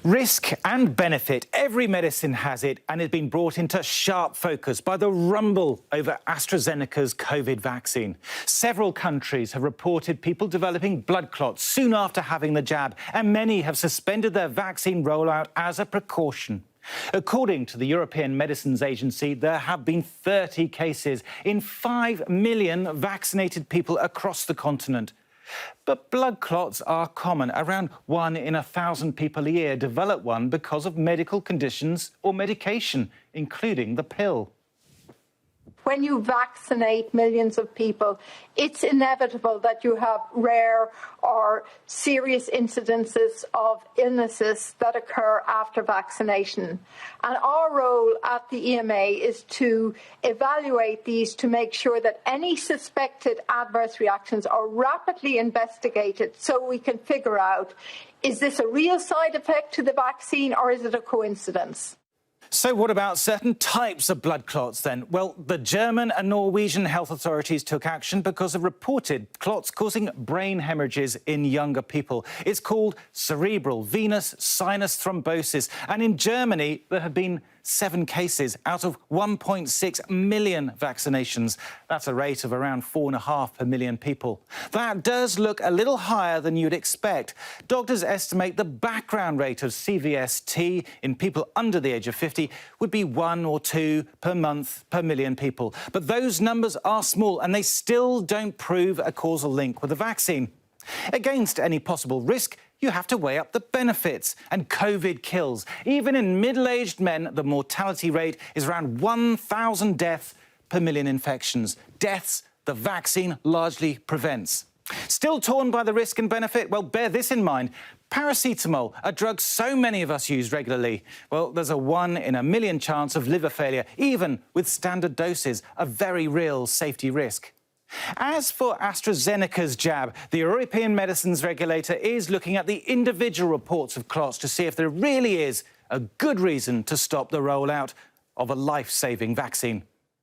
Risk and benefit. Every medicine has it and has been brought into sharp focus by the rumble over AstraZeneca's COVID vaccine. Several countries have reported people developing blood clots soon after having the jab, and many have suspended their vaccine rollout as a precaution. According to the European Medicines Agency, there have been 30 cases in 5 million vaccinated people across the continent. But blood clots are common. Around 1 in 1,000 people a year develop one because of medical conditions or medication, including the pill. When you vaccinate millions of people, it's inevitable that you have rare or serious incidences of illnesses that occur after vaccination. And our role at the EMA is to evaluate these to make sure that any suspected adverse reactions are rapidly investigated so we can figure out, is this a real side effect to the vaccine or is it a coincidence? So what about certain types of blood clots then? Well, the German and Norwegian health authorities took action because of reported clots causing brain hemorrhages in younger people. It's called cerebral venous sinus thrombosis. And in Germany, there have been 7 cases out of 1.6 million vaccinations. That's a rate of around 4.5 per million people. That does look a little higher than you'd expect. Doctors estimate the background rate of CVST in people under the age of 50 would be 1 or 2 per month per million people. But those numbers are small and they still don't prove a causal link with the vaccine. Against any possible risk, you have to weigh up the benefits, and COVID kills. Even in middle-aged men, the mortality rate is around 1,000 deaths per million infections. Deaths the vaccine largely prevents. Still torn by the risk and benefit? Well, bear this in mind. Paracetamol, a drug so many of us use regularly. Well, there's a 1 in a million chance of liver failure, even with standard doses, a very real safety risk. As for AstraZeneca's jab, the European medicines regulator is looking at the individual reports of clots to see if there really is a good reason to stop the rollout of a life-saving vaccine.